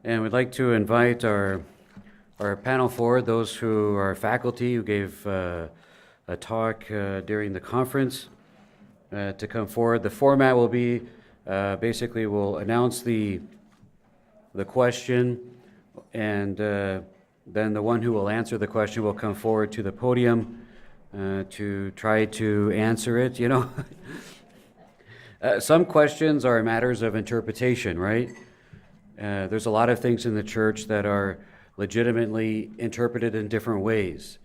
And we'd like to invite our panel forward, those who are faculty who gave a talk during the conference, to come forward. The format will be basically we'll announce the question, and then the one who will answer the question will come forward to the podium to try to answer it, you know. Some questions are matters of interpretation, right? There's a lot of things in the church that are legitimately interpreted in different ways.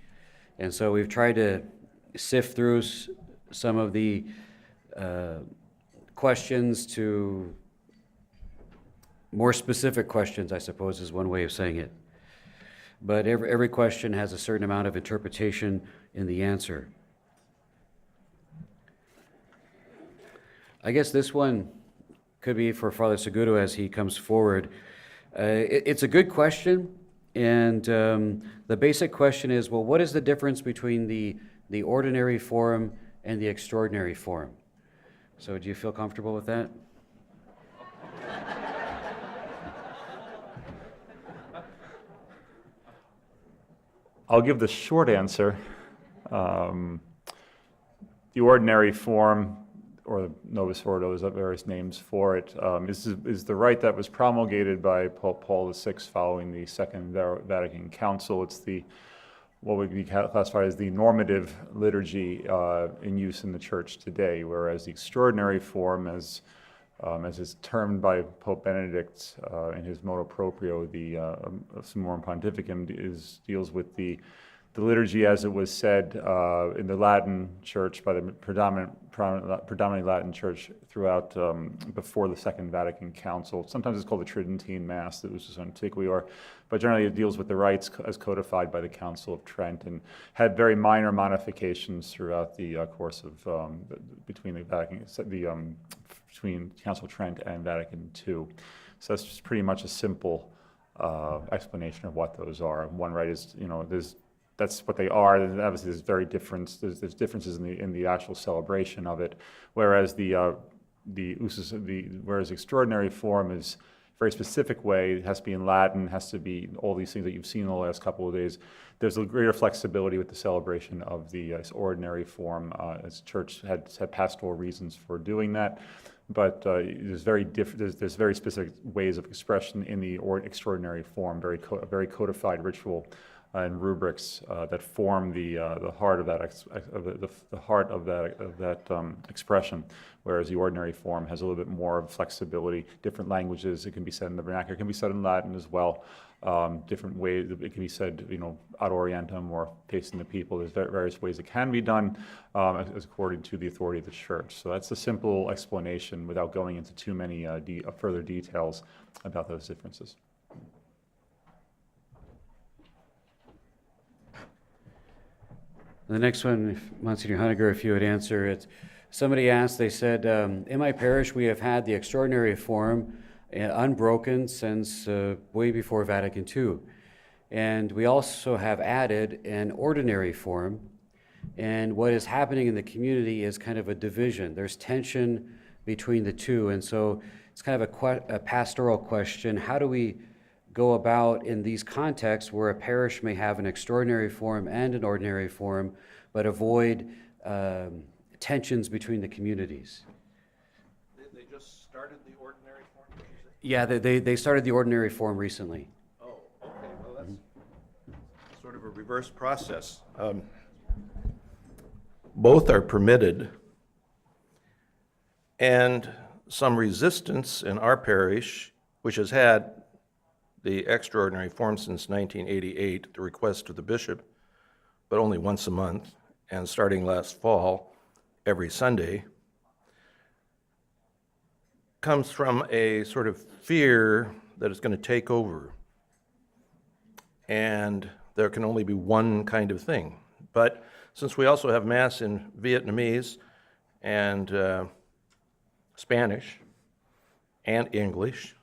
And so we've tried to sift through some of the questions to more specific questions, I suppose, is one way of saying it. But every question has a certain amount of interpretation in the answer. I guess this one could be for Father Seguro as he comes forward. It's a good question, and the basic question is, well, what is the difference between the ordinary form and the extraordinary form? So do you feel comfortable with that? I'll give the short answer. The ordinary form, or the Novus Ordo, there's various names for it, is the rite that was promulgated by Pope Paul VI following the Second Vatican Council. It's what would be classified as the normative liturgy in use in the Church today, whereas the extraordinary form, as is termed by Pope Benedict in his motu proprio, the Summorum Pontificum, deals with the liturgy as it was said in the Latin Church by the predominantly Latin Church throughout before the Second Vatican Council. Sometimes it's called the Tridentine Mass, that was just antiquior, but generally it deals with the rites as codified by the Council of Trent and had very minor modifications throughout the course of between Council of Trent and Vatican II. So that's just pretty much a simple explanation of what those are. One rite is, that's what they are. And obviously, there's differences in the actual celebration of it. Whereas whereas extraordinary form is a very specific way. It has to be in Latin. Has to be all these things that you've seen in the last couple of days. There's a greater flexibility with the celebration of the ordinary form. As Church had pastoral reasons for doing that. But there's very specific ways of expression in the extraordinary form. Very codified ritual and rubrics that form the heart of that expression, whereas the ordinary form has a little bit more of flexibility. Different languages. It can be said in the vernacular. It can be said in Latin as well. Different ways. It can be said, ad orientem or facing the people. There's various ways it can be done as according to the authority of the Church. So that's a simple explanation without going into too many further details about those differences. The next one, Monsignor Honegger, if you would answer it. Somebody asked, they said, in my parish we have had the extraordinary form unbroken since way before Vatican II. And we also have added an ordinary form. And what is happening in the community is kind of a division. There's tension between the two. And so it's kind of a pastoral question. How do we go about in these contexts where a parish may have an extraordinary form and an ordinary form, but avoid tensions between the communities? They just started the ordinary form? Yeah, they started the ordinary form recently. Oh, okay. Well, that's sort of a reverse process. Both are permitted, and some resistance in our parish, which has had the extraordinary form since 1988 at the request of the bishop, but only once a month, and starting last fall, every Sunday, comes from a sort of fear that it's going to take over. And there can only be one kind of thing. But since we also have Mass in Vietnamese and Spanish and English,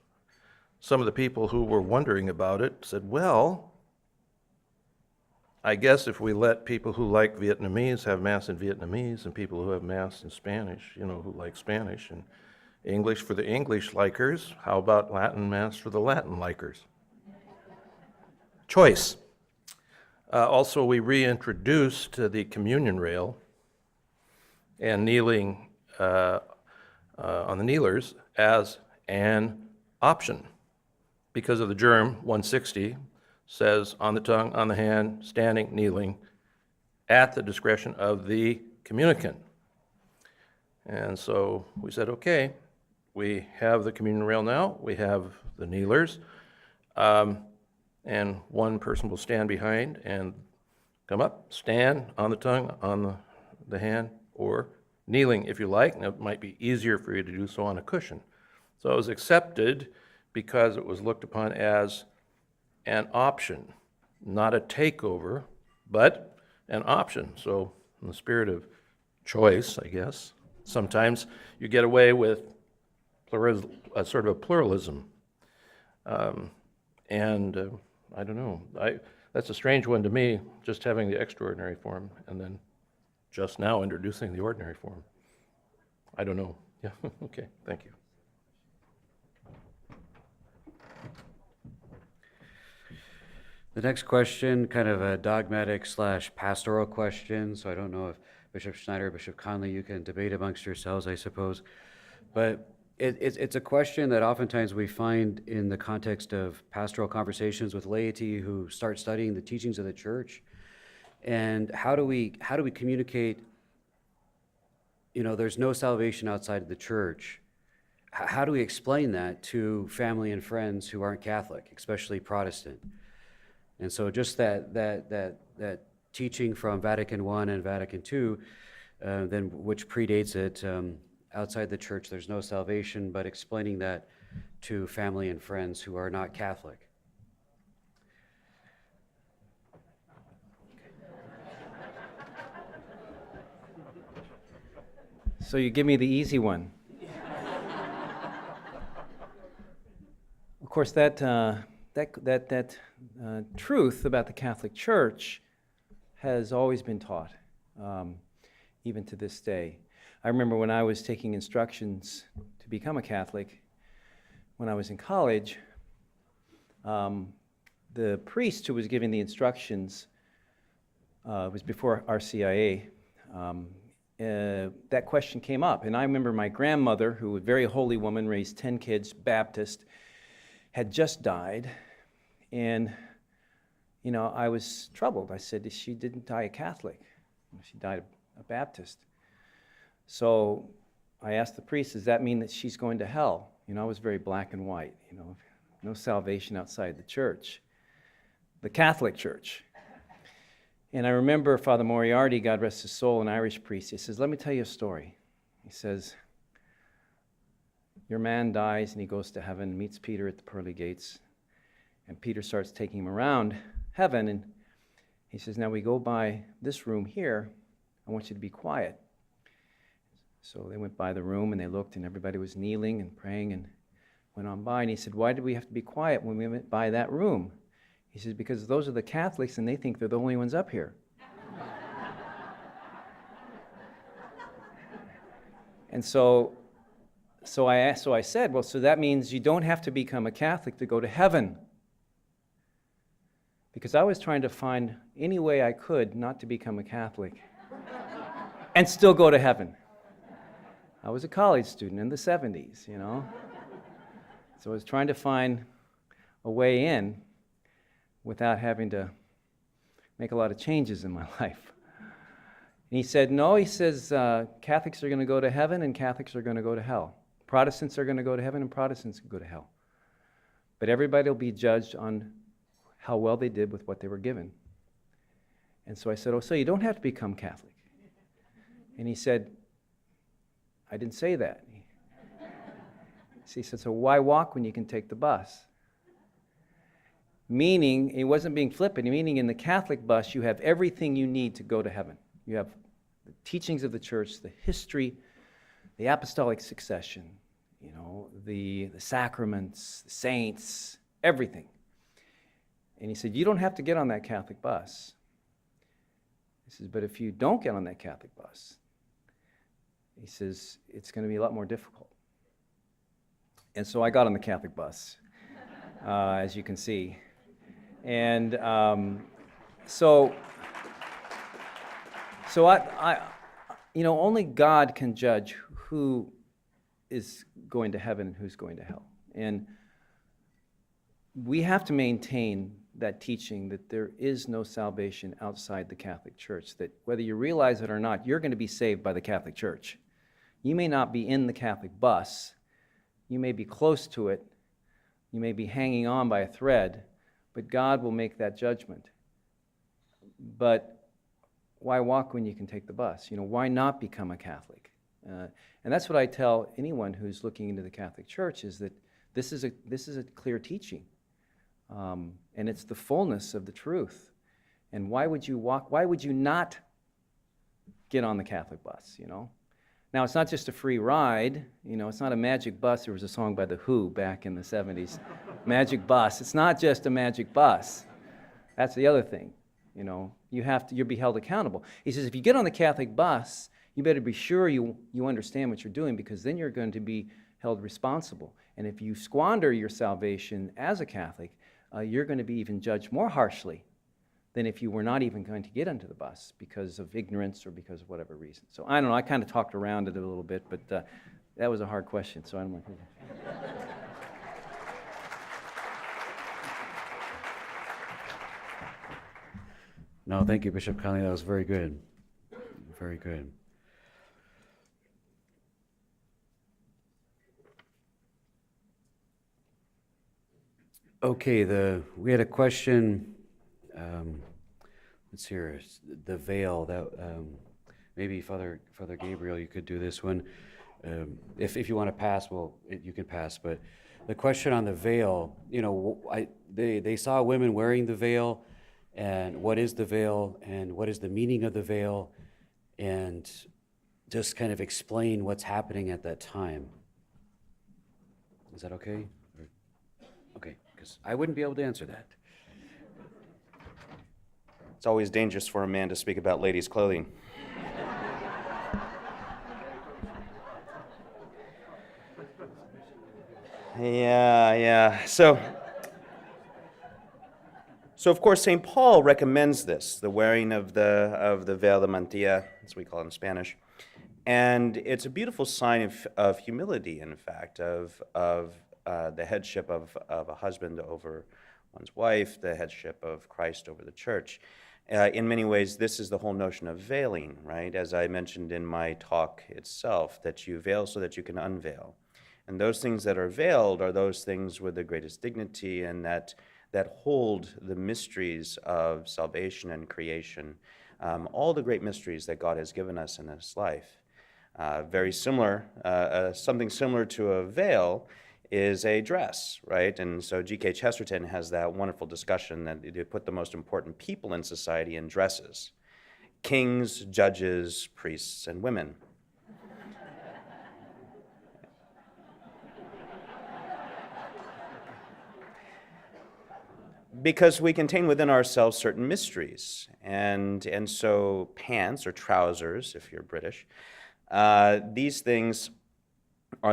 some of the people who were wondering about it said, well, I guess if we let people who like Vietnamese have Mass in Vietnamese and people who have Mass in Spanish, who like Spanish, and English for the English likers. How about Latin Mass for the Latin likers? Choice. Also, we reintroduced the communion rail and kneeling on the kneelers as an option because of the germ 160 says on the tongue, on the hand, standing, kneeling, at the discretion of the communicant. And so we said, okay, we have the communion rail now, we have the kneelers, and one person will stand behind and come up, stand on the tongue, on the hand, or kneeling if you like. Now, it might be easier for you to do so on a cushion. So it was accepted because it was looked upon as an option, not a takeover, but an option. So in the spirit of choice, I guess, sometimes you get away with sort of a pluralism. I don't know. That's a strange one to me, just having the extraordinary form and then just now introducing the ordinary form. I don't know. Yeah, okay, thank you. The next question, kind of a dogmatic / pastoral question, so I don't know if Bishop Schneider, Bishop Conley, you can debate amongst yourselves, I suppose. But it's a question that oftentimes we find in the context of pastoral conversations with laity who start studying the teachings of the church. And how do we communicate, there's no salvation outside of the church. How do we explain that to family and friends who aren't Catholic, especially Protestant? And so just that teaching from Vatican I and Vatican II, then which predates it, outside the church there's no salvation, but explaining that to family and friends who are not Catholic. So you give me the easy one. Of course, that truth about the Catholic Church has always been taught, even to this day. I remember when I was taking instructions to become a Catholic, when I was in college, the priest who was giving the instructions, it was before RCIA, that question came up. And I remember my grandmother, who was a very holy woman, raised 10 kids, Baptist, had just died. And, I was troubled. I said, she didn't die a Catholic. She died a Baptist. So I asked the priest, does that mean that she's going to hell? I was very black and white, no salvation outside the church, the Catholic Church. And I remember Father Moriarty, God rest his soul, an Irish priest, he says, let me tell you a story. He says, your man dies and he goes to heaven, meets Peter at the pearly gates, and Peter starts taking him around heaven, and he says, now we go by this room here, I want you to be quiet. So they went by the room and they looked and everybody was kneeling and praying and went on by, and he said, why did we have to be quiet when we went by that room? He says, because those are the Catholics and they think they're the only ones up here. And so I said, well, so that means you don't have to become a Catholic to go to heaven. Because I was trying to find any way I could not to become a Catholic and still go to heaven. I was a college student in the 70s, So I was trying to find a way in without having to make a lot of changes in my life. And he said, no, he says, Catholics are going to go to heaven and Catholics are going to go to hell. Protestants are going to go to heaven and Protestants can go to hell. But everybody will be judged on how well they did with what they were given. And so I said, oh, so you don't have to become Catholic. And he said, I didn't say that. He said, so why walk when you can take the bus? Meaning, he wasn't being flippant, meaning in the Catholic bus, you have everything you need to go to heaven. You have the teachings of the church, the history, the apostolic succession, the sacraments, the saints, everything. And he said, you don't have to get on that Catholic bus. He says, but if you don't get on that Catholic bus, he says, it's going to be a lot more difficult. And so I got on the Catholic bus, as you can see. And so only God can judge who is going to heaven and who's going to hell. And we have to maintain that teaching that there is no salvation outside the Catholic Church, that whether you realize it or not, you're going to be saved by the Catholic Church. You may not be in the Catholic bus, you may be close to it, you may be hanging on by a thread, but God will make that judgment. But why walk when you can take the bus? Why not become a Catholic? And that's what I tell anyone who's looking into the Catholic Church, is that this is a clear teaching. And it's the fullness of the truth. And why would you not get on the Catholic bus, Now, it's not just a free ride, it's not a magic bus. There was a song by The Who back in the 70s, Magic Bus. It's not just a magic bus. That's the other thing, you'll be held accountable. He says, if you get on the Catholic bus, you better be sure you understand what you're doing, because then you're going to be held responsible. And if you squander your salvation as a Catholic, you're going to be even judged more harshly than if you were not even going to get onto the bus because of ignorance or because of whatever reason. So I don't know, I kind of talked around it a little bit, but that was a hard question, so I don't want to... No, thank you, Bishop Conley. That was very good. Very good. Okay, we had a question. Let's hear the veil. That maybe Father Gabriel, you could do this one. If you want to pass, you can pass. But the question on the veil, they saw women wearing the veil, and what is the veil, and what is the meaning of the veil, and just kind of explain what's happening at that time. Is that okay? Okay, because I wouldn't be able to answer that. It's always dangerous for a man to speak about ladies' clothing. Yeah. So of course, St. Paul recommends this, the wearing of the veil, the mantilla, as we call it in Spanish. And it's a beautiful sign of humility, in fact, of the headship of a husband over one's wife, the headship of Christ over the church. In many ways, this is the whole notion of veiling, right? As I mentioned in my talk itself, that you veil so that you can unveil. And those things that are veiled are those things with the greatest dignity and that hold the mysteries of salvation and creation, all the great mysteries that God has given us in this life. Very similar, something similar to a veil is a dress, right? And so G.K. Chesterton has that wonderful discussion that they put the most important people in society in dresses: kings, judges, priests, and women. Because we contain within ourselves certain mysteries. And so pants or trousers, if you're British, these things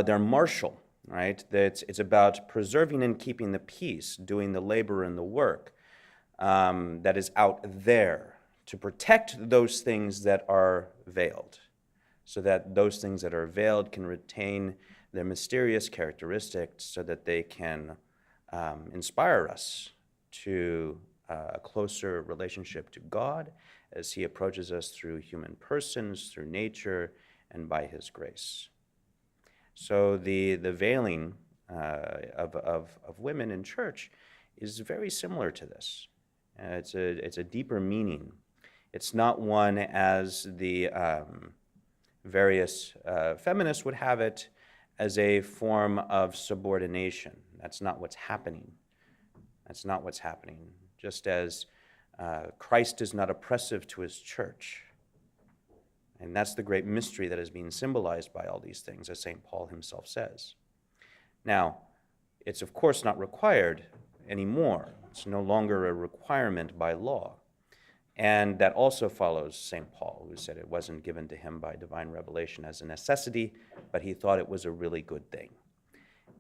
they're martial, right? It's about preserving and keeping the peace, doing the labor and the work that is out there to protect those things that are veiled, so that those things that are veiled can retain their mysterious characteristics, so that they can inspire us to a closer relationship to God as He approaches us through human persons, through nature, and by His grace. So the veiling of women in church is very similar to this. It's a deeper meaning. It's not one as the various feminists would have it, as a form of subordination. That's not what's happening. That's not what's happening. Just as Christ is not oppressive to His church. And that's the great mystery that is being symbolized by all these things, as St. Paul himself says. Now, it's of course not required anymore. It's no longer a requirement by law. And that also follows St. Paul, who said it wasn't given to him by divine revelation as a necessity, but he thought it was a really good thing.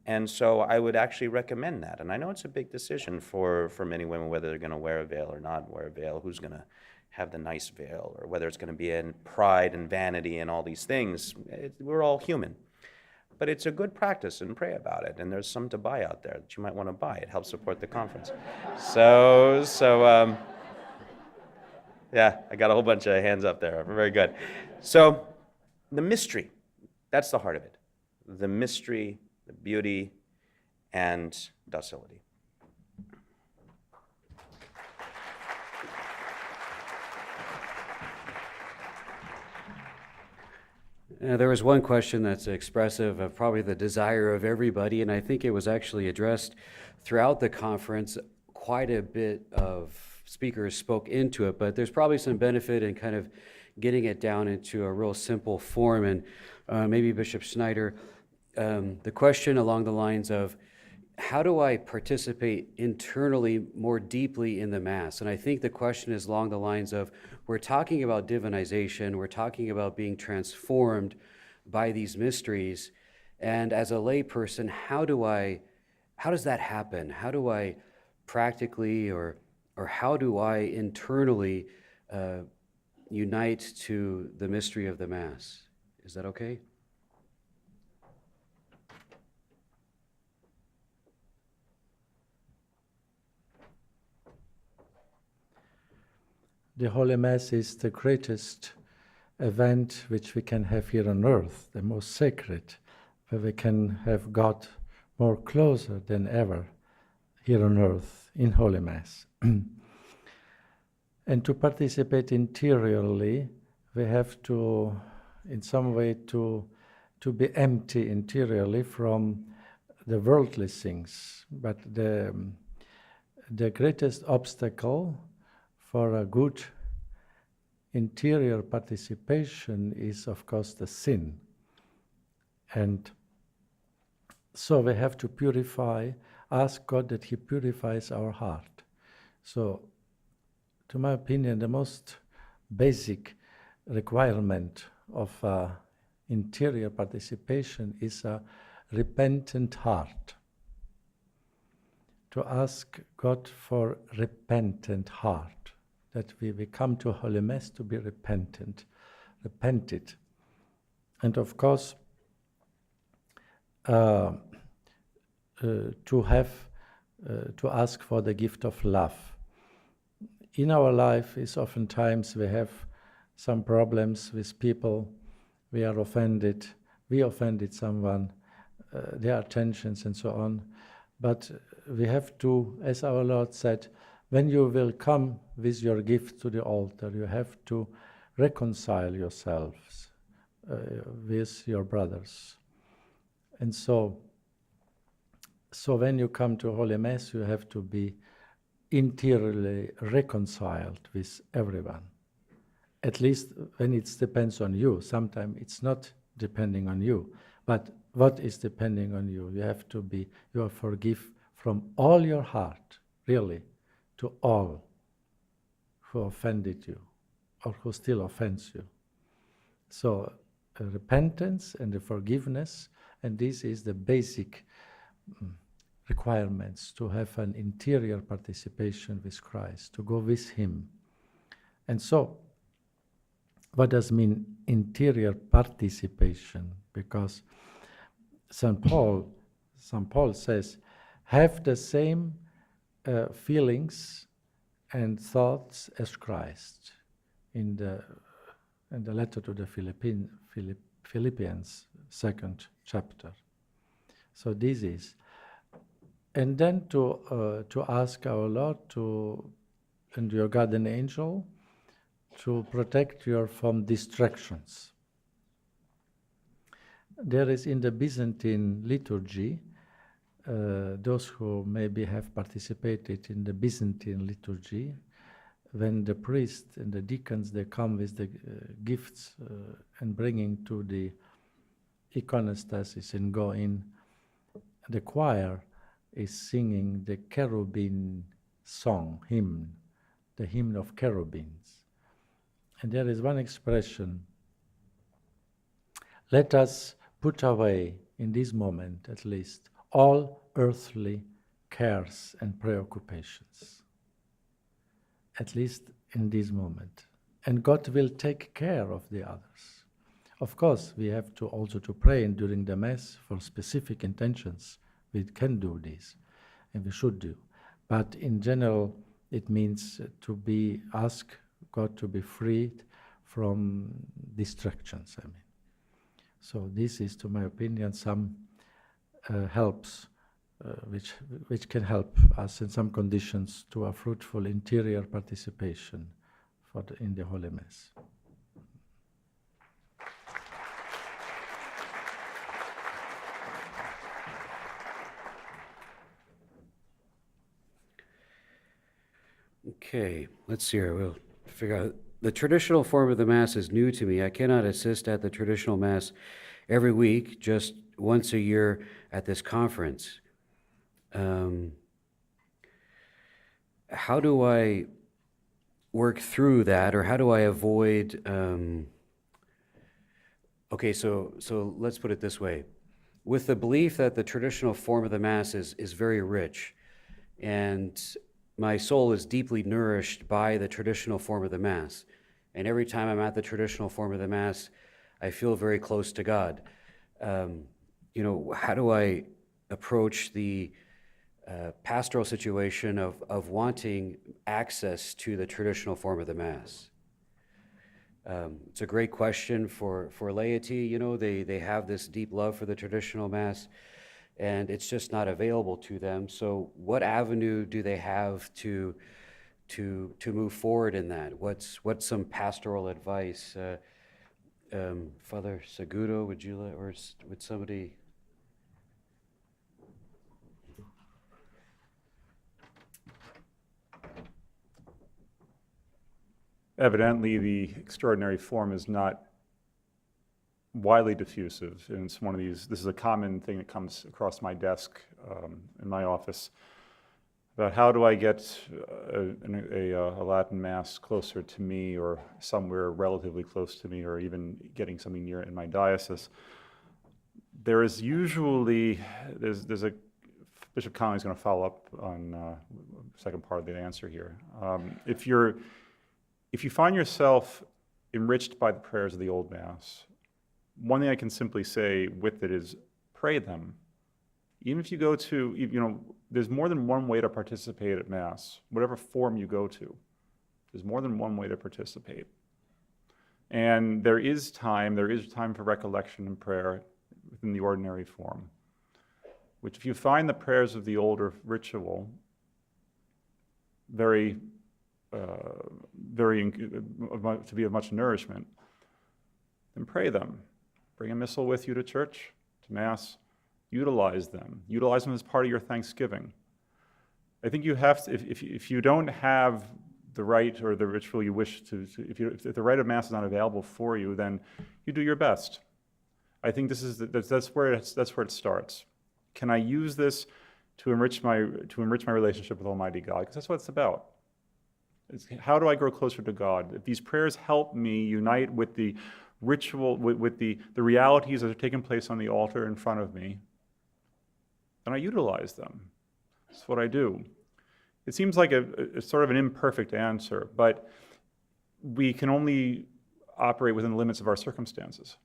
And so I would actually recommend that. And I know it's a big decision for many women, whether they're going to wear a veil or not wear a veil, who's going to have the nice veil, or whether it's going to be in pride and vanity and all these things. We're all human. But it's a good practice, and pray about it. And there's some to buy out there that you might want to buy. It helps support the conference. Yeah, I got a whole bunch of hands up there. Very good. So the mystery, that's the heart of it. The mystery, the beauty, and docility. There was one question that's expressive of probably the desire of everybody, and I think it was actually addressed throughout the conference. Quite a bit of speakers spoke into it, but there's probably some benefit in kind of getting it down into a real simple form. And maybe Bishop Schneider, the question along the lines of, how do I participate internally more deeply in the Mass? And I think the question is along the lines of, we're talking about divinization, we're talking about being transformed by these mysteries, and as a layperson, how does that happen? How do I practically, or how do I internally unite to the mystery of the Mass? Is that okay? The Holy Mass is the greatest event which we can have here on earth, the most sacred, where we can have God more closer than ever here on earth in Holy Mass. And to participate interiorly, we have to, in some way, to be empty interiorly from the worldly things. But the greatest obstacle for a good interior participation is, of course, the sin. And so we have to purify, ask God that He purifies our heart. So, to my opinion, the most basic requirement of interior participation is a repentant heart. To ask God for repentant heart, that we come to Holy Mass to be repented. And of course, to ask for the gift of love. In our life is oftentimes we have some problems with people, we are offended, we offended someone, there are tensions and so on. But we have to, as our Lord said, when you will come with your gift to the altar, you have to reconcile yourselves with your brothers. And so when you come to Holy Mass, you have to be interiorly reconciled with everyone. At least when it depends on you. Sometimes it's not depending on you. But what is depending on you? You are forgive from all your heart, really, to all who offended you or who still offends you. So repentance and the forgiveness, and this is the basic requirements to have an interior participation with Christ, to go with Him. And so, what does mean interior participation? Because St. Paul says, have the same feelings and thoughts as Christ in the letter to the Philippians, 2nd chapter. So this is, and then to ask our Lord and your guardian angel to protect you from distractions. There is in the Byzantine liturgy, those who maybe have participated in the Byzantine liturgy, when the priest and the deacons, they come with the gifts and bringing to the iconostasis and go in, the choir is singing the cherubim song, hymn, the hymn of cherubims. And there is one expression, let us put away, in this moment at least, all earthly cares and preoccupations, at least in this moment. And God will take care of the others. Of course, we have to also to pray during the Mass for specific intentions. We can do this, and we should do. But in general, it means to be ask God to be freed from distractions. I mean, so this is, to my opinion, some helps, which can help us in some conditions to a fruitful interior participation in the Holy Mass. Okay, let's see here. We'll figure out. The traditional form of the Mass is new to me. I cannot assist at the traditional Mass every week, just once a year at this conference. How do I work through that, or how do I avoid... Okay, so let's put it this way. With the belief that the traditional form of the Mass is very rich, and my soul is deeply nourished by the traditional form of the Mass, and every time I'm at the traditional form of the Mass, I feel very close to God. How do I approach the pastoral situation of wanting access to the traditional form of the Mass? It's a great question for laity. They have this deep love for the traditional Mass, and it's just not available to them. So what avenue do they have to move forward in that? What's some pastoral advice? Father Segudo, would somebody? Evidently, the extraordinary form is not widely diffusive, and it's one of these. This is a common thing that comes across my desk in my office about how do I get a Latin Mass closer to me, or somewhere relatively close to me, or even getting something near in my diocese. There is usually there's a Bishop Connolly is going to follow up on the second part of the answer here. If you find yourself enriched by the prayers of the Old Mass, one thing I can simply say with it is pray them. Even if you go to, there's more than one way to participate at Mass, whatever form you go to. There's more than one way to participate. And there is time for recollection and prayer within the ordinary form, which if you find the prayers of the older ritual to be of much nourishment, then pray them. Bring a missal with you to church, to Mass. Utilize them. Utilize them as part of your Thanksgiving. I think you have to, if you don't have the rite or the ritual you wish to, if the rite of Mass is not available for you, then you do your best. I think that's where it starts. Can I use this to enrich my relationship with Almighty God? Because that's what it's about. How do I grow closer to God? If these prayers help me unite with the ritual, with the realities that are taking place on the altar in front of me, then I utilize them. That's what I do. It seems like a sort of an imperfect answer, but we can only operate within the limits of our circumstances.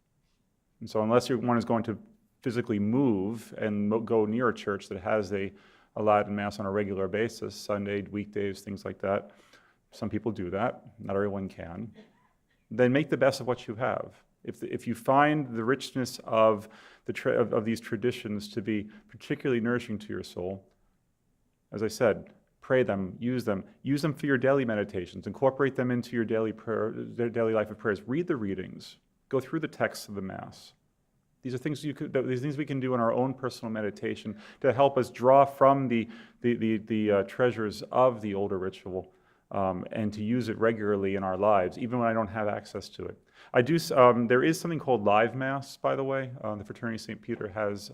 And so unless one is going to physically move and go near a church that has a Latin Mass on a regular basis, Sunday, weekdays, things like that, some people do that, not everyone can, then make the best of what you have. If you find the richness of these traditions to be particularly nourishing to your soul, as I said, pray them, use them for your daily meditations, incorporate them into your daily life of prayers. Read the readings, go through the texts of the Mass. These are things we can do in our own personal meditation to help us draw from the treasures of the older ritual. And to use it regularly in our lives, even when I don't have access to it. There is something called Live Mass, by the way. The Fraternity of St. Peter has,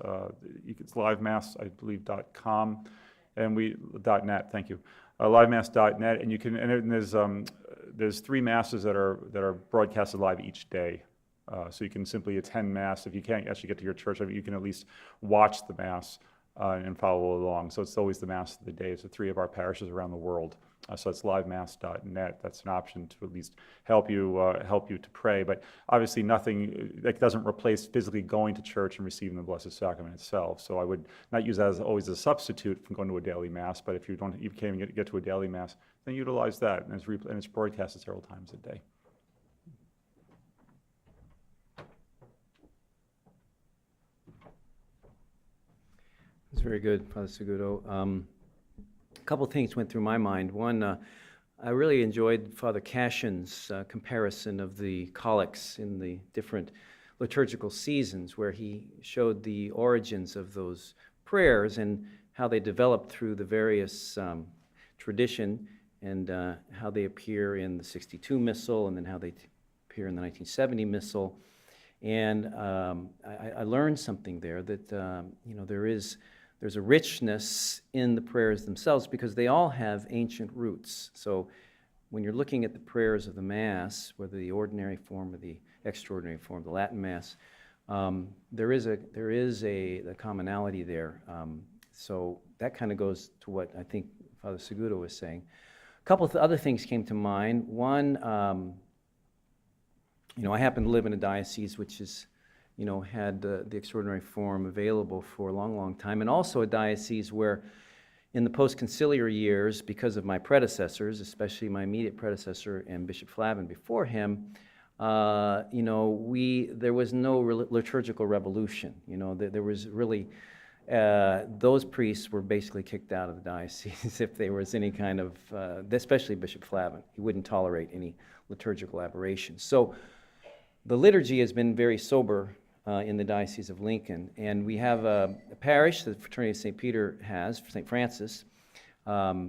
it's livemass, I believe, .com, and .net, thank you. Livemass.net, and there's 3 Masses that are broadcasted live each day. So you can simply attend Mass. If you can't actually get to your church, you can at least watch the Mass and follow along. So it's always the Mass of the day. It's at 3 of our parishes around the world. So it's livemass.net. That's an option to at least help you to pray. But obviously, nothing that doesn't replace physically going to church and receiving the Blessed Sacrament itself. So I would not use that as always a substitute from going to a daily Mass. But if you can't even get to a daily Mass, then utilize that, and it's broadcasted several times a day. That's very good, Father Segudo. A couple things went through my mind. One, I really enjoyed Father Cashin's comparison of the collects in the different liturgical seasons, where he showed the origins of those prayers and how they developed through the various tradition, and how they appear in the 62 Missal, and then how they appear in the 1970 Missal. And I learned something there, that there's a richness in the prayers themselves, because they all have ancient roots. So when you're looking at the prayers of the Mass, whether the ordinary form or the extraordinary form, the Latin Mass, there is a commonality there. So that kind of goes to what I think Father Segudo was saying. A couple of other things came to mind. One, I happen to live in a diocese which is, had the extraordinary form available for a long, long time, and also a diocese where in the post-conciliar years, because of my predecessors, especially my immediate predecessor and Bishop Flavin before him, there was no liturgical revolution. There was really, those priests were basically kicked out of the diocese if there was any kind of, especially Bishop Flavin. He wouldn't tolerate any liturgical aberrations. So the liturgy has been very sober in the Diocese of Lincoln, and we have a parish that the Fraternity of St. Peter has, St. Francis,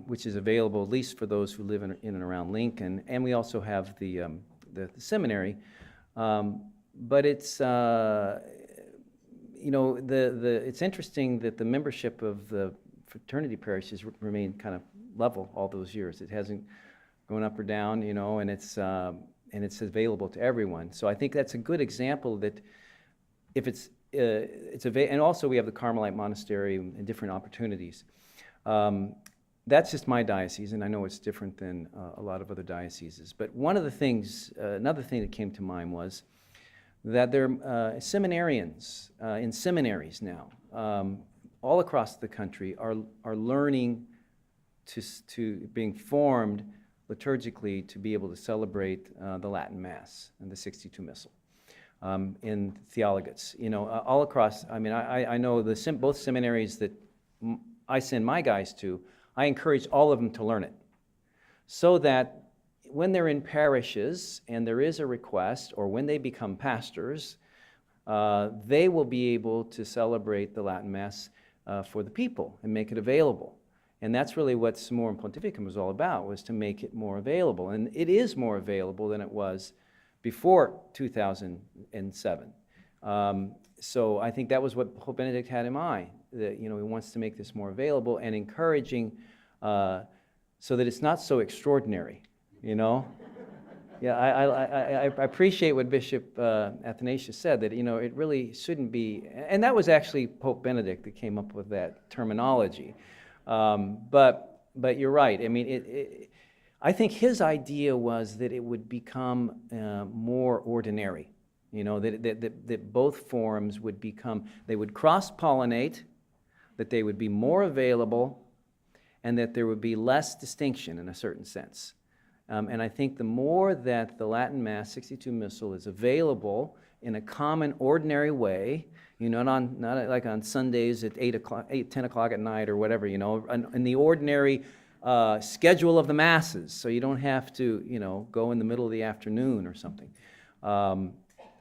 which is available at least for those who live in and around Lincoln, and we also have the seminary, but it's it's interesting that the membership of the fraternity parishes remained kind of level all those years. It hasn't gone up or down, and it's available to everyone. So I think that's a good example that if it's and also we have the Carmelite Monastery and different opportunities. That's just my diocese, and I know it's different than a lot of other dioceses. But one of the things, another thing that came to mind was that there are seminarians in seminaries now, all across the country, are learning to being formed liturgically to be able to celebrate the Latin Mass and the 62 Missal. In theologates, all across. I mean, I know both seminaries that I send my guys to, I encourage all of them to learn it, so that when they're in parishes and there is a request, or when they become pastors, they will be able to celebrate the Latin Mass for the people and make it available. And that's really what Summorum Pontificum was all about, was to make it more available. And it is more available than it was before 2007. So I think that was what Pope Benedict had in mind, that he wants to make this more available and encouraging, so that it's not so extraordinary, Yeah, I appreciate what Bishop Athanasius said, that it really shouldn't be, and that was actually Pope Benedict that came up with that terminology. But you're right. I mean, I think his idea was that it would become more ordinary, that both forms would they would cross-pollinate, that they would be more available, and that there would be less distinction in a certain sense. And I think the more that the Latin Mass, 62 Missal, is available in a common, ordinary way, not like on Sundays at 10 o'clock at night or whatever, in the ordinary schedule of the Masses, so you don't have to, go in the middle of the afternoon or something.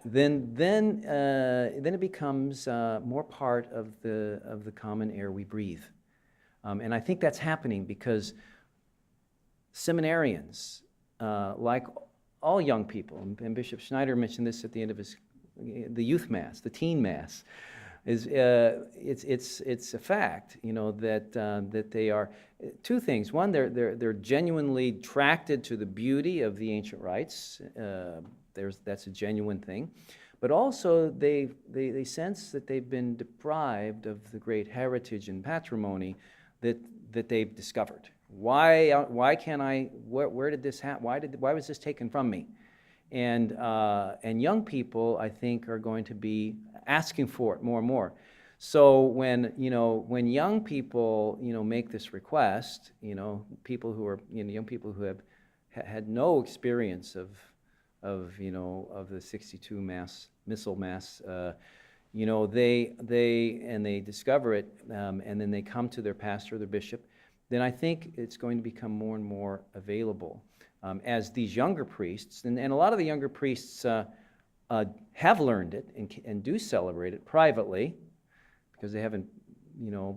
Then it becomes more part of the common air we breathe, and I think that's happening because seminarians, like all young people, and Bishop Schneider mentioned this at the end of the youth mass, the teen mass, is it's a fact, that they are two things. One, they're genuinely attracted to the beauty of the ancient rites. That's a genuine thing, but also they sense that they've been deprived of the great heritage and patrimony that they've discovered. Why can't I? Where did this happen? Why was this taken from me? And young people, I think, are going to be asking for it more and more. So when young people make this request, people who are young people who have had no experience of the 62 missile mass, they discover it, and then they come to their pastor, their bishop. Then I think it's going to become more and more available as these younger priests, and a lot of the younger priests have learned it and do celebrate it privately, because they haven't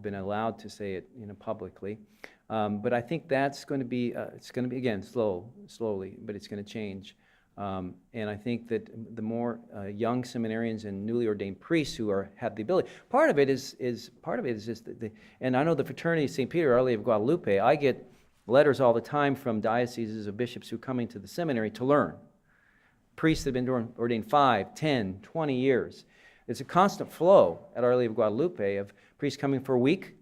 been allowed to say it publicly. But I think that's going to be it's going to be, again, slowly, but it's going to change. And I think that the more young seminarians and newly ordained priests who have the ability, part of it is just and I know the Fraternity of St. Peter, Our Lady of Guadalupe, I get letters all the time from dioceses of bishops who are coming to the seminary to learn. Priests that have been ordained 5, 10, 20 years. It's a constant flow at Our Lady of Guadalupe of priests coming for a week,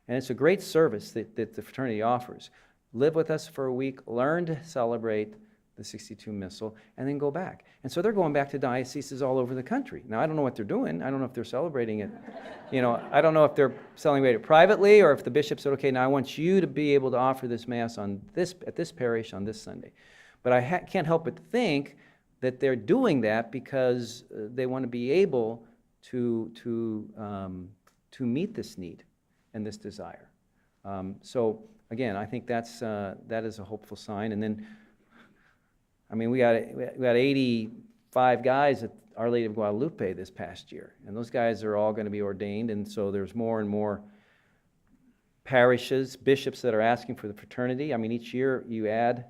and it's a great service that the fraternity offers. Live with us for a week, learn to celebrate the 62 Missal, and then go back. And so they're going back to dioceses all over the country. Now, I don't know what they're doing. I don't know if they're celebrating it. I don't know if they're celebrating it privately, or if the bishop said, okay, now I want you to be able to offer this Mass at this parish on this Sunday. But I can't help but think that they're doing that because they want to be able to meet this need and this desire. So again, I think that is a hopeful sign. And then, I mean, we got 85 guys at Our Lady of Guadalupe this past year, and those guys are all going to be ordained. And so there's more and more parishes, bishops that are asking for the fraternity. I mean, each year you add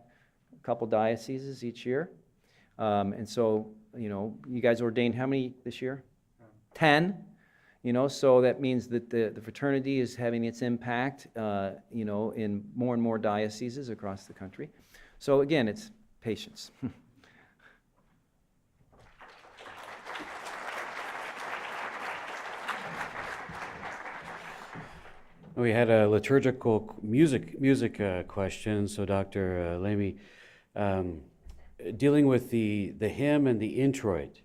a couple dioceses each year. And so, you guys ordained how many this year? 10. So that means that the fraternity is having its impact, in more and more dioceses across the country. So again, it's patience. We had a liturgical music question. So Dr. Lamy, dealing with the hymn and the introit.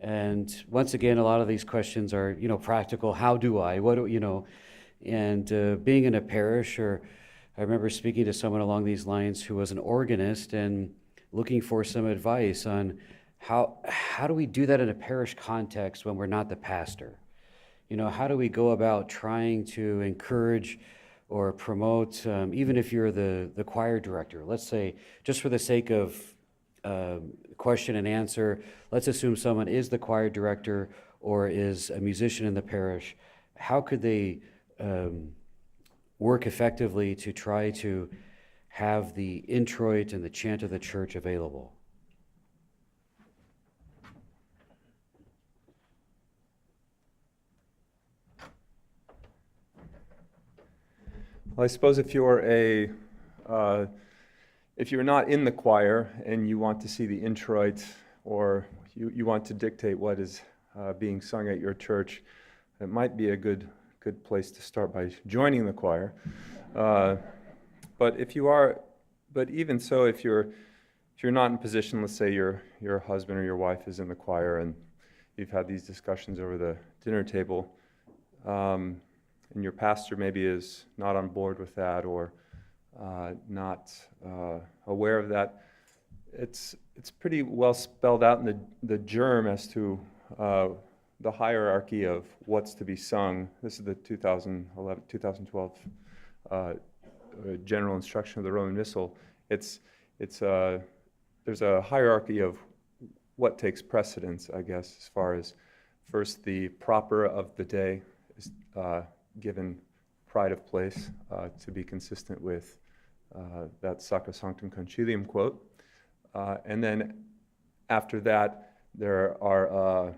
And once again, a lot of these questions are, practical. How do I? What do? And being in a parish, or I remember speaking to someone along these lines who was an organist and looking for some advice on how do we do that in a parish context when we're not the pastor? How do we go about trying to encourage or promote, even if you're the choir director? Let's say, just for the sake of question and answer, let's assume someone is the choir director or is a musician in the parish. How could they work effectively to try to have the introit and the chant of the church available? Well, I suppose if you're not in the choir and you want to see the introit, or you want to dictate what is being sung at your church, it might be a good place to start by joining the choir. But even so, if you're not in a position, let's say your husband or your wife is in the choir and you've had these discussions over the dinner table, and your pastor maybe is not on board with that, or not aware of that, it's pretty well spelled out in the germ as to the hierarchy of what's to be sung. This is the 2012 general instruction of the Roman Missal. There's a hierarchy of what takes precedence, I guess, as far as first the proper of the day is given pride of place to be consistent with that Sacrosanctum Concilium quote. And then after that, there are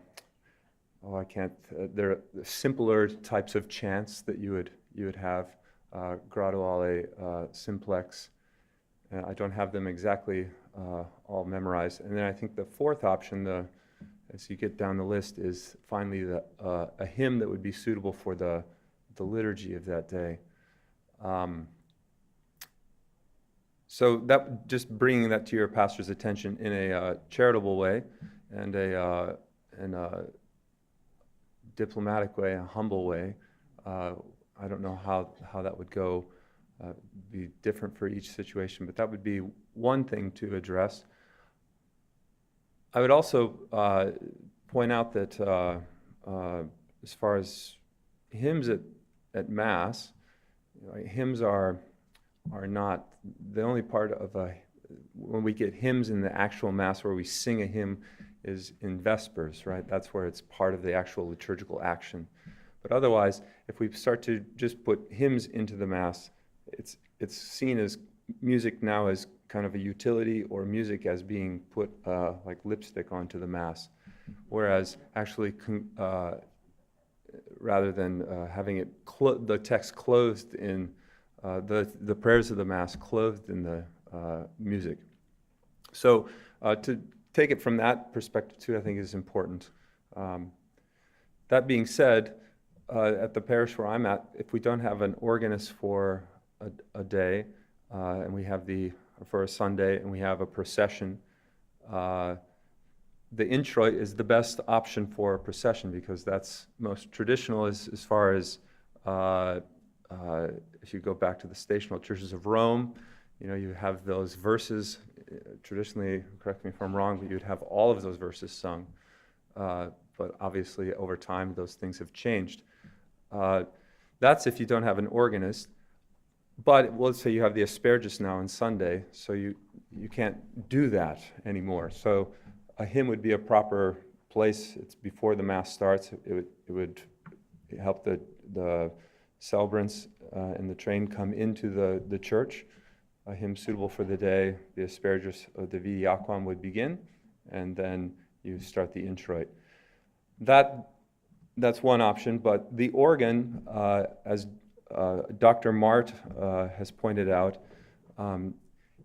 there are simpler types of chants that you would have, graduale, simplex. I don't have them exactly all memorized. And then I think the fourth option, as you get down the list, is finally a hymn that would be suitable for the liturgy of that day. So that, just bringing that to your pastor's attention in a charitable way and a diplomatic way, a humble way. I don't know how that would go, be different for each situation, but that would be one thing to address. I would also point out that as far as hymns at Mass, hymns are not the only part of when we get hymns in the actual Mass where we sing a hymn is in Vespers, right? That's where it's part of the actual liturgical action. But otherwise, if we start to just put hymns into the Mass, it's seen as music now as kind of a utility, or music as being put like lipstick onto the Mass. Whereas actually, rather than having it the text clothed in the prayers of the Mass clothed in the music. So to take it from that perspective too, I think is important. That being said, at the parish where I'm at, if we don't have an organist for a day, and we have for a Sunday, and we have a procession, the introit is the best option for a procession, because that's most traditional as far as if you go back to the stational churches of Rome, you have those verses, traditionally, correct me if I'm wrong, but you'd have all of those verses sung. But obviously, over time, those things have changed. That's if you don't have an organist. But let's say you have the asperges now on Sunday, so you can't do that anymore. So a hymn would be a proper place. It's before the Mass starts. It would help the celebrants and the train come into the church. A hymn suitable for the day, the asperges of the Vidi Aquam would begin, and then you start the introit. That's one option, but the organ, as Dr. Mart has pointed out,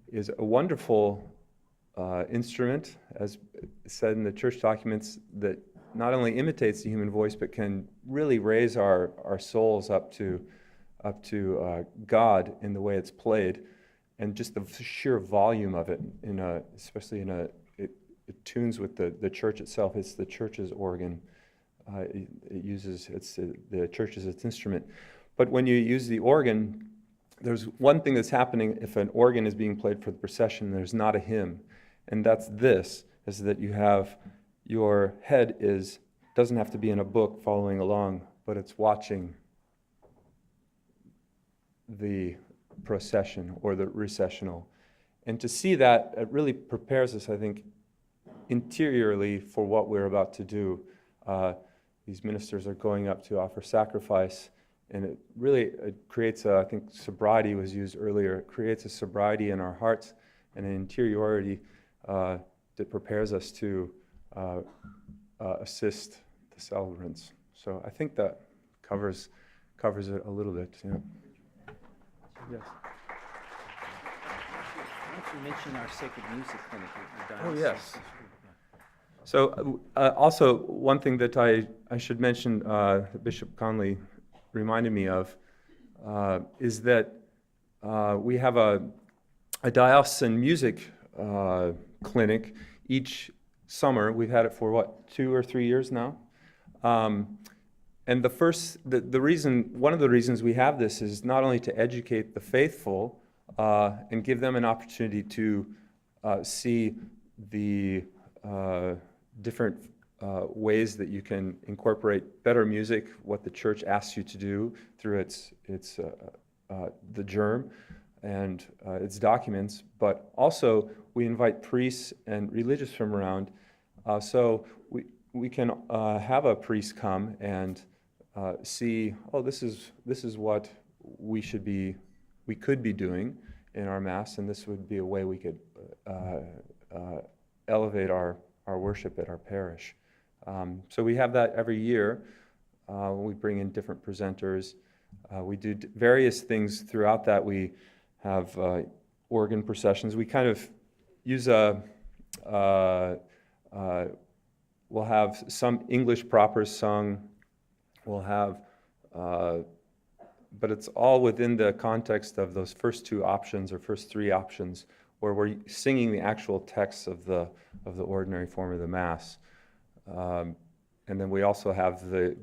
is a wonderful instrument, as said in the church documents, that not only imitates the human voice, but can really raise our souls up to God in the way it's played, and just the sheer volume of it, especially it tunes with the church itself. It's the church's organ. The church is its instrument. But when you use the organ, there's one thing that's happening if an organ is being played for the procession, there's not a hymn. And that's is that you have, your head doesn't have to be in a book following along, but it's watching the procession or the recessional. And to see that, it really prepares us, I think, interiorly for what we're about to do. These ministers are going up to offer sacrifice, and it creates I think sobriety was used earlier. It creates a sobriety in our hearts and an interiority that prepares us to assist the celebrants. So I think that covers it a little bit. Yeah. Yes. Why don't you mention our sacred music clinic at the Oh, diocese? yes. So also, one thing that I should mention, Bishop Conley reminded me of, is that we have a diocesan music clinic each summer. We've had it for 2 or 3 years now. And one of the reasons we have this is not only to educate the faithful and give them an opportunity to see the different ways that you can incorporate better music, what the church asks you to do through the germ and its documents, but also we invite priests and religious from around, so we can have a priest come and see, this is what we could be doing in our Mass, and this would be a way we could elevate our worship at our parish. So we have that every year. We bring in different presenters. We do various things throughout that. We have organ processions. We kind of use we'll have some English propers sung. We'll have, but it's all within the context of those first two options or first three options, where we're singing the actual text of the ordinary form of the Mass. And then we also have the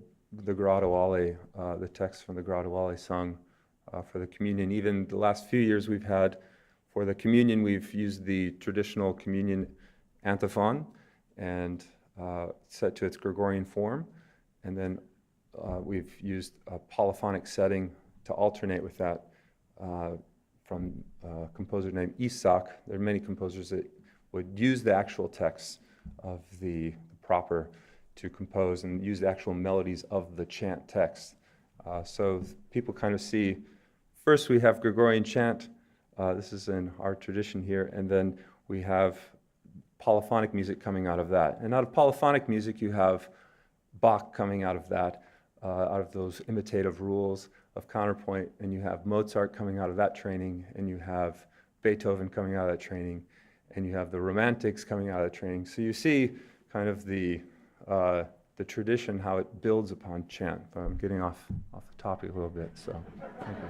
Graduale, the text from the Graduale sung for the communion. Even the last few years we've had, for the communion, we've used the traditional communion antiphon and set to its Gregorian form. And then we've used a polyphonic setting to alternate with that from a composer named Isaac. There are many composers that would use the actual text of the proper to compose and use the actual melodies of the chant text. So people kind of see, first we have Gregorian chant, this is in our tradition here, and then we have polyphonic music coming out of that. And out of polyphonic music you have Bach coming out of that, out of those imitative rules of counterpoint, and you have Mozart coming out of that training, and you have Beethoven coming out of that training, and you have the Romantics coming out of that training. So you see kind of the tradition, how it builds upon chant. But I'm getting off the topic a little bit, so thank you.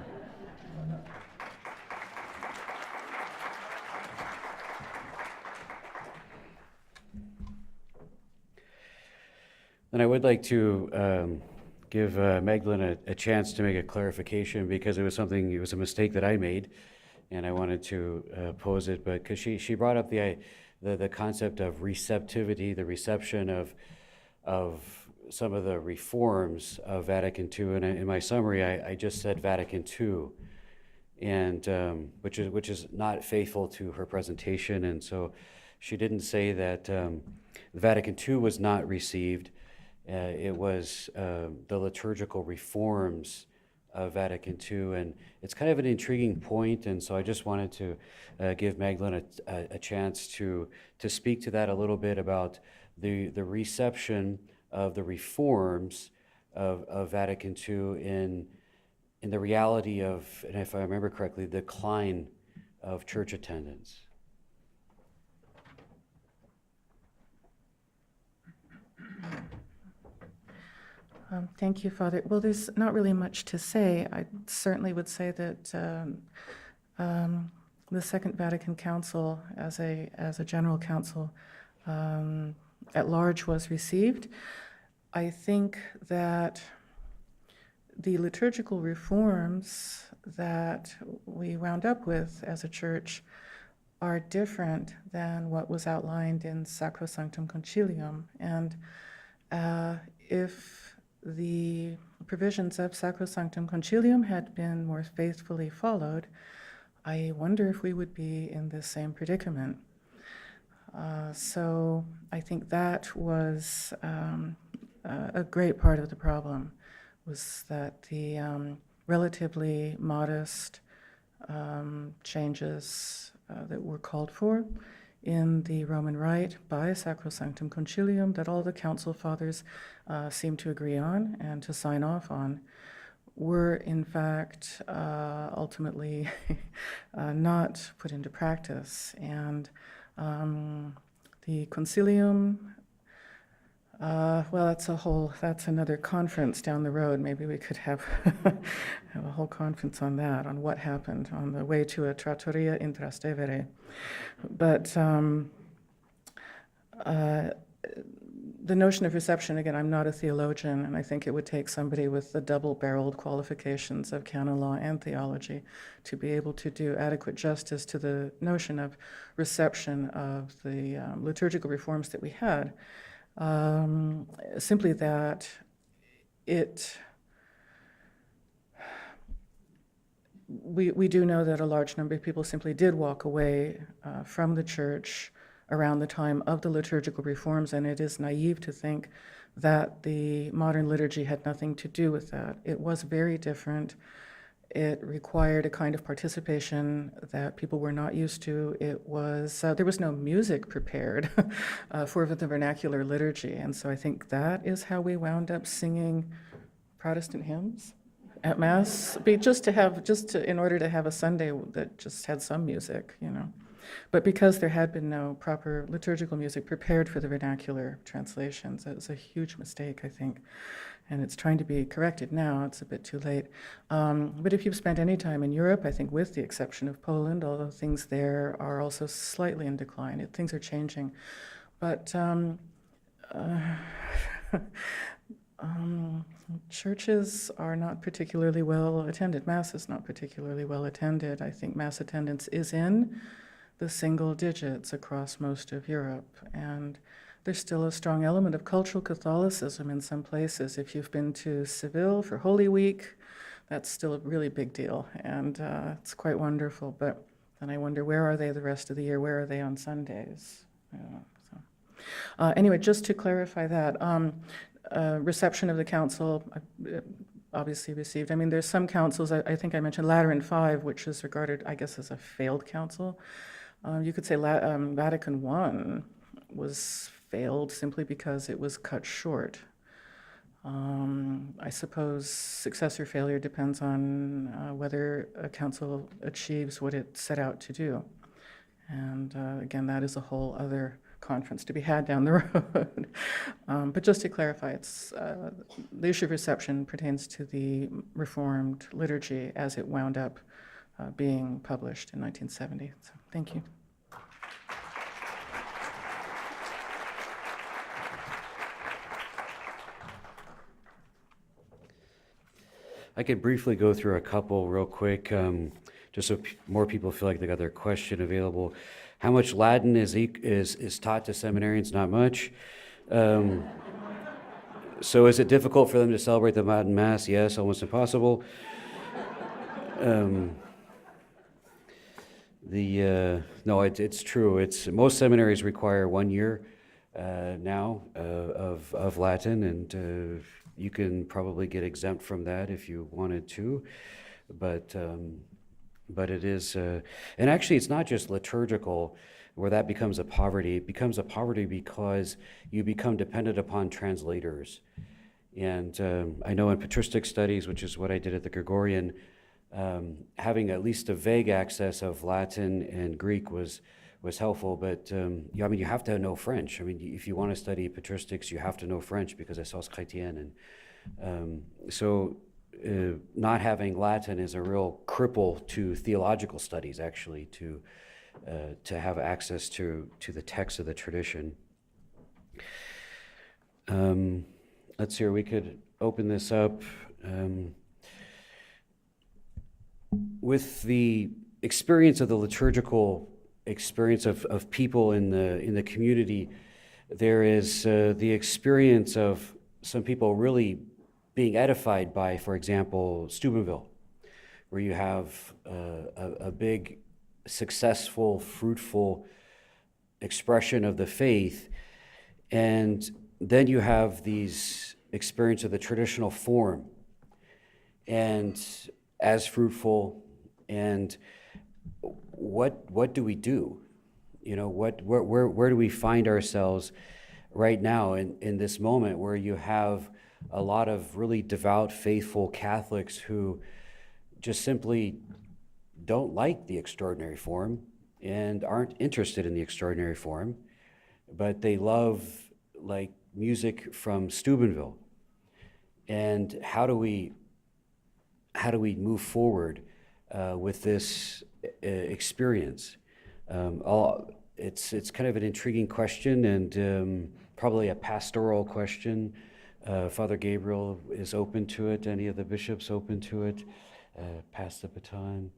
And I would like to give Magdalene a chance to make a clarification, because it was a mistake that I made, and I wanted to pose it, but because she brought up the concept of receptivity, the reception of some of the reforms of Vatican II, and in my summary, I just said Vatican II, and which is not faithful to her presentation, and so she didn't say that Vatican II was not received. It was the liturgical reforms of Vatican II, and it's kind of an intriguing point, and so I just wanted to give Magdalene a chance to speak to that a little bit about the reception of the reforms of Vatican II in the reality of, and if I remember correctly, the decline of church attendance. Thank you, Father. Well, there's not really much to say. I certainly would say that the Second Vatican Council, as a general council, at large was received. I think that the liturgical reforms that we wound up with as a church are different than what was outlined in Sacrosanctum Concilium. And if the provisions of Sacrosanctum Concilium had been more faithfully followed, I wonder if we would be in the same predicament. So I think that was a great part of the problem, was that the relatively modest changes that were called for in the Roman Rite by Sacrosanctum Concilium, that all the council fathers seemed to agree on and to sign off on, were in fact ultimately not put into practice. And the Concilium, well, that's another conference down the road. Maybe we could have a whole conference on that, on what happened on the way to a trattoria in Trastevere. But the notion of reception, again, I'm not a theologian, and I think it would take somebody with the double-barreled qualifications of canon law and theology to be able to do adequate justice to the notion of reception of the liturgical reforms that we had. Simply that we do know that a large number of people simply did walk away from the church around the time of the liturgical reforms, and it is naive to think that the modern liturgy had nothing to do with that. It was very different. It required a kind of participation that people were not used to. It was there was no music prepared for the vernacular liturgy, and so I think that is how we wound up singing Protestant hymns at Mass, in order to have a Sunday that just had some music, you know. But because there had been no proper liturgical music prepared for the vernacular translations, it was a huge mistake, I think. And it's trying to be corrected now. It's a bit too late. But if you've spent any time in Europe, I think with the exception of Poland, although things there are also slightly in decline, things are changing. But churches are not particularly well attended. Mass is not particularly well attended. I think Mass attendance is in the single digits across most of Europe. And there's still a strong element of cultural Catholicism in some places. If you've been to Seville for Holy Week, that's still a really big deal. And it's quite wonderful. But then I wonder, where are they the rest of the year? Where are they on Sundays? Anyway, just to clarify that, reception of the council, obviously received. I mean, there's some councils, I think I mentioned Lateran V, which is regarded, I guess, as a failed council. You could say Vatican I was failed simply because it was cut short. I suppose successor failure depends on whether a council achieves what it set out to do. And again, that is a whole other conference to be had down the road. But just to clarify, it's the issue of reception pertains to the Reformed liturgy as it wound up being published in 1970. So, thank you. I could briefly go through a couple real quick, just so more people feel like they got their question available. How much Latin is taught to seminarians? Not much. So is it difficult for them to celebrate the Latin Mass? Yes, almost impossible. No, it's true. Most seminaries require 1 year now of Latin, and you can probably get exempt from that if you wanted to, but it is, and actually it's not just liturgical where that becomes a poverty. It becomes a poverty because you become dependent upon translators. And I know in patristic studies, which is what I did at the Gregorian, having at least a vague access of Latin and Greek was helpful, but I mean, you have to know French. I mean, if you want to study patristics, you have to know French because I saw chrétien, and so not having Latin is a real cripple to theological studies, actually, to have access to the text of the tradition. Let's see, we could open this up. With the experience of the liturgical experience of people in the community, there is the experience of some people really being edified by, for example, Steubenville, where you have a big, successful, fruitful expression of the faith, and then you have these experience of the traditional form, and as fruitful, and what do we do? You know, where do we find ourselves right now in this moment where you have a lot of really devout, faithful Catholics who just simply don't like the extraordinary form and aren't interested in the extraordinary form, but they love like music from Steubenville. And how do we move forward with this experience? It's kind of an intriguing question, and probably a pastoral question. Father Gabriel is open to it. Any of the bishops open to it? Pass the baton.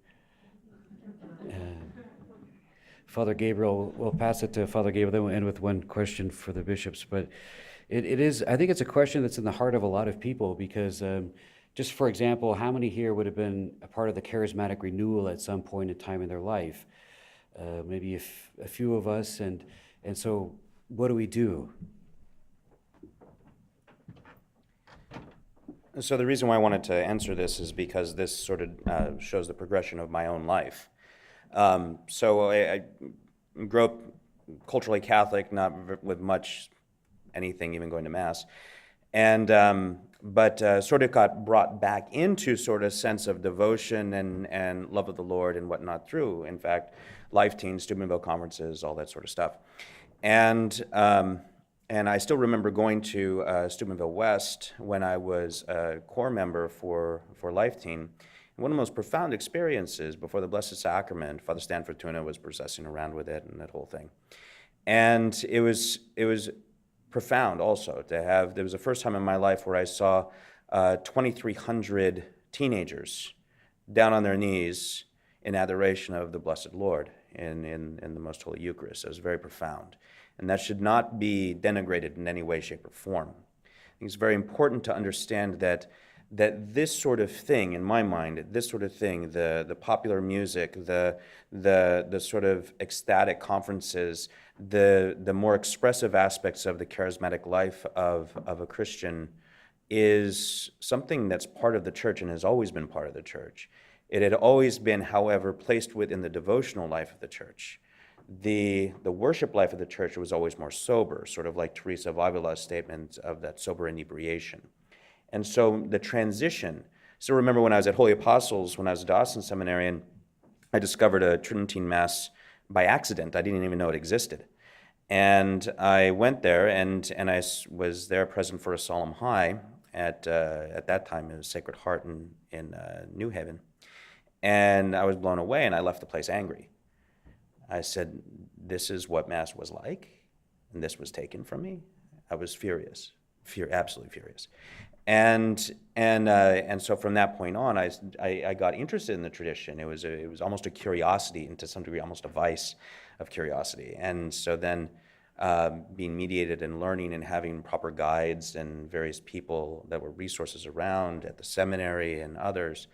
Father Gabriel, we'll pass it to Father Gabriel, then we'll end with one question for the bishops. But it is, I think it's a question that's in the heart of a lot of people, because just for example, how many here would have been a part of the charismatic renewal at some point in time in their life? Maybe a few of us, and so what do we do? So the reason why I wanted to answer this is because this sort of shows the progression of my own life. So I grew up culturally Catholic, not with much anything, even going to Mass. And sort of got brought back into sort of sense of devotion and love of the Lord and whatnot through, in fact, Life Teens, Steubenville conferences, all that sort of stuff. And I still remember going to Steubenville West when I was a core member for Life Teen. One of the most profound experiences before the Blessed Sacrament, Father Stan Fortuna was processing around with it and that whole thing. And it was profound also to have, there was the first time in my life where I saw 2,300 teenagers down on their knees in adoration of the Blessed Lord in the Most Holy Eucharist. It was very profound. And that should not be denigrated in any way, shape, or form. I think it's very important to understand that this sort of thing, in my mind, this sort of thing, the popular music, the sort of ecstatic conferences, the more expressive aspects of the charismatic life of a Christian is something that's part of the church and has always been part of the church. It had always been, however, placed within the devotional life of the church. The worship life of the church was always more sober, sort of like Teresa of Avila's statement of that sober inebriation. And so the transition, still remember when I was at Holy Apostles, when I was a Dawson seminarian, I discovered a Tridentine Mass by accident. I didn't even know it existed. And I went there, and I was there present for a solemn high. At that time, it was Sacred Heart in New Haven. And I was blown away, and I left the place angry. I said, this is what Mass was like, and this was taken from me. I was furious, absolutely furious. And so from that point on, I got interested in the tradition. It was almost a curiosity, and to some degree, almost a vice of curiosity. And so then being mediated and learning and having proper guides and various people that were resources around at the seminary and others,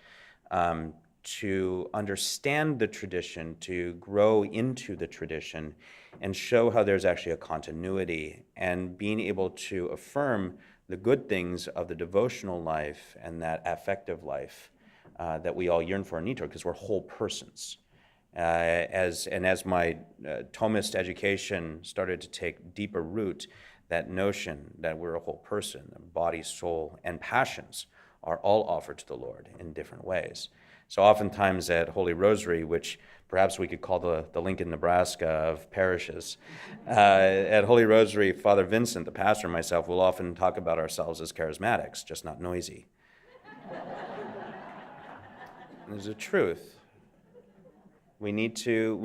to understand the tradition, to grow into the tradition, and show how there's actually a continuity, and being able to affirm the good things of the devotional life and that affective life that we all yearn for and need to, because we're whole persons. As my Thomist education started to take deeper root, that notion that we're a whole person, body, soul, and passions are all offered to the Lord in different ways. So oftentimes at Holy Rosary, which perhaps we could call the Lincoln, Nebraska of parishes, at Holy Rosary, Father Vincent, the pastor, and myself will often talk about ourselves as charismatics, just not noisy. There's a truth. We need to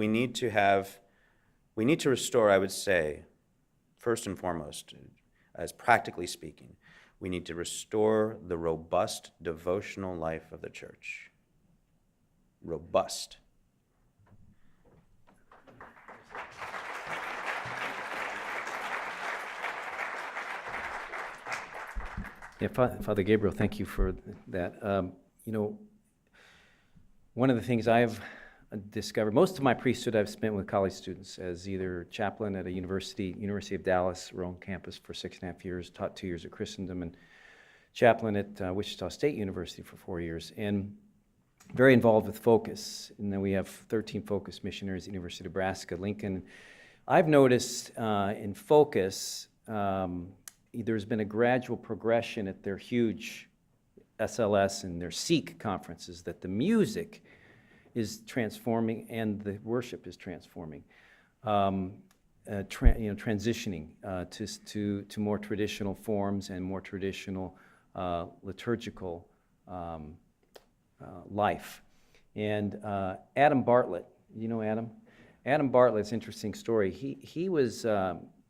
restore, I would say, first and foremost, as practically speaking, we need to restore the robust devotional life of the church. Robust. Yeah, Father Gabriel, thank you for that. One of the things I've discovered, most of my priesthood I've spent with college students as either chaplain at a University of Dallas, Rome campus for 6.5 years, taught 2 years at Christendom, and chaplain at Wichita State University for 4 years, and very involved with Focus. And then we have 13 Focus missionaries at the University of Nebraska, Lincoln. I've noticed in Focus, there's been a gradual progression at their huge SLS and their Seek conferences, that the music is transforming and the worship is transforming, transitioning to more traditional forms and more traditional liturgical life. And Adam Bartlett, you know Adam? Adam Bartlett's an interesting story. He was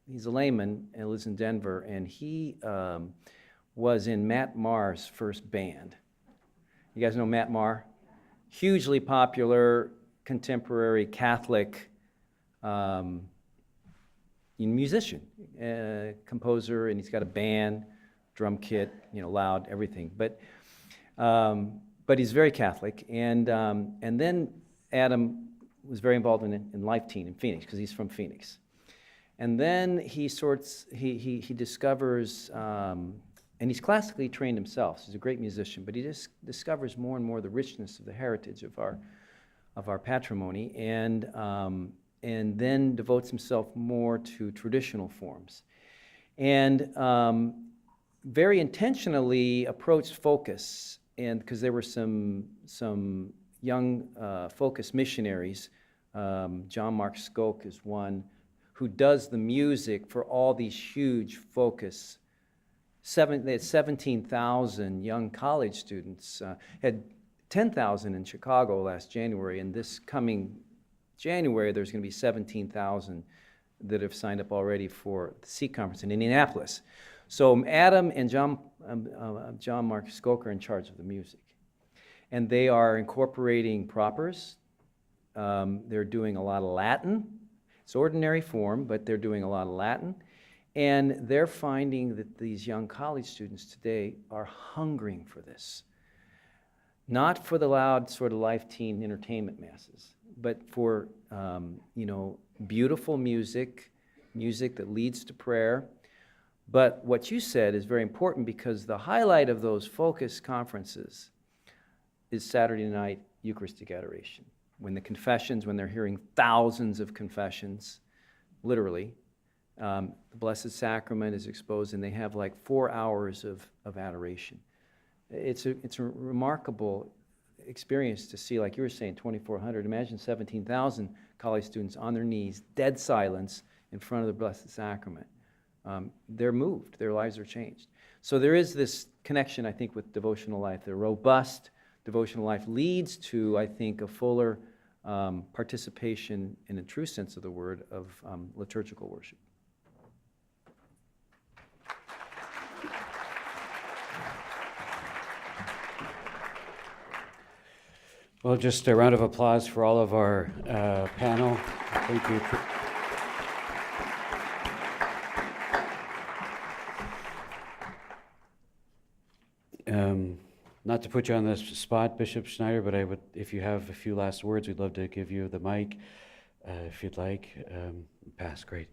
he's a layman and lives in Denver, and he was in Matt Maher's first band. You guys know Matt Maher? Hugely popular contemporary Catholic musician, composer, and he's got a band, drum kit, loud, everything. But he's very Catholic, and then Adam was very involved in Life Teen in Phoenix because he's from Phoenix, and then he discovers. And he's classically trained himself, so he's a great musician, but he just discovers more and more the richness of the heritage of our patrimony, and then devotes himself more to traditional forms. And very intentionally approached Focus, and because there were some young Focus missionaries. John Mark Skoke is one who does the music for all these huge Focus. They had 17,000 young college students. Had 10,000 in Chicago last January, and this coming January there's going to be 17,000 that have signed up already for the SEEK conference in Indianapolis. So Adam and John Mark Skoke are in charge of the music. And they are incorporating propers. They're doing a lot of Latin. It's ordinary form, but they're doing a lot of Latin. And they're finding that these young college students today are hungering for this. Not for the loud sort of life teen entertainment masses, but for beautiful music that leads to prayer. But what you said is very important, because the highlight of those Focus conferences is Saturday night Eucharistic adoration. When they're hearing thousands of confessions, literally, the Blessed Sacrament is exposed, and they have like 4 hours of adoration. It's a remarkable experience to see, like you were saying, 2,400. Imagine 17,000 college students on their knees, dead silence in front of the Blessed Sacrament. They're moved. Their lives are changed. So there is this connection, I think, with devotional life. The robust devotional life leads to, I think, a fuller participation, in a true sense of the word, of liturgical worship. Well, just a round of applause for all of our panel. Thank you. Not to put you on the spot, Bishop Schneider, but if you have a few last words, we'd love to give you the mic, if you'd like. Pass, great.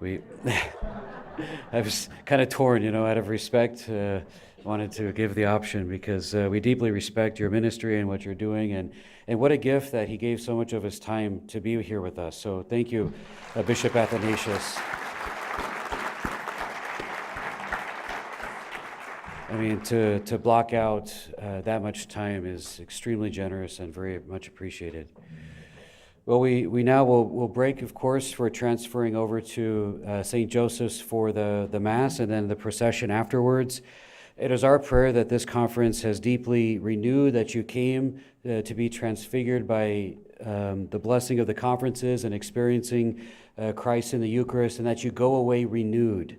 I was kind of torn, out of respect. Wanted to give the option because we deeply respect your ministry and what you're doing, and what a gift that he gave so much of his time to be here with us. So thank you, Bishop Athanasius. I mean, to block out that much time is extremely generous and very much appreciated. Well, we now will break, of course, for transferring over to St. Joseph's for the Mass and then the procession afterwards. It is our prayer that this conference has deeply renewed, that you came to be transfigured by the blessing of the conferences and experiencing Christ in the Eucharist, and that you go away renewed.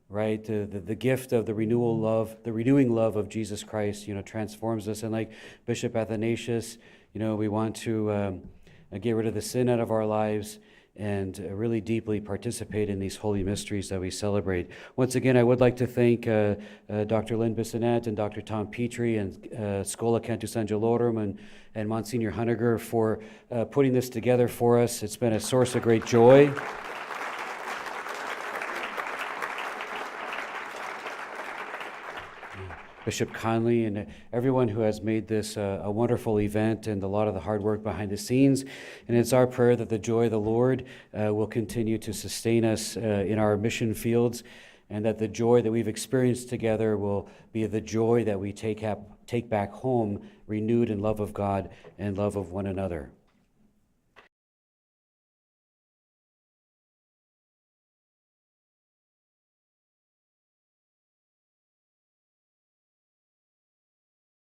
Right, the gift of the renewing love of Jesus Christ, transforms us. And like Bishop Athanasius, we want to get rid of the sin out of our lives and really deeply participate in these holy mysteries that we celebrate. Once again, I would like to thank Dr. Lynn Bissonette and Dr. Tom Petrie and Scola Cantus Angelorum and Monsignor Hunniger for putting this together for us. It's been a source of great joy. Bishop Conley and everyone who has made this a wonderful event, and a lot of the hard work behind the scenes. And it's our prayer that the joy of the Lord will continue to sustain us in our mission fields, and that the joy that we've experienced together will be the joy that we take back home, renewed in love of God and love of one another.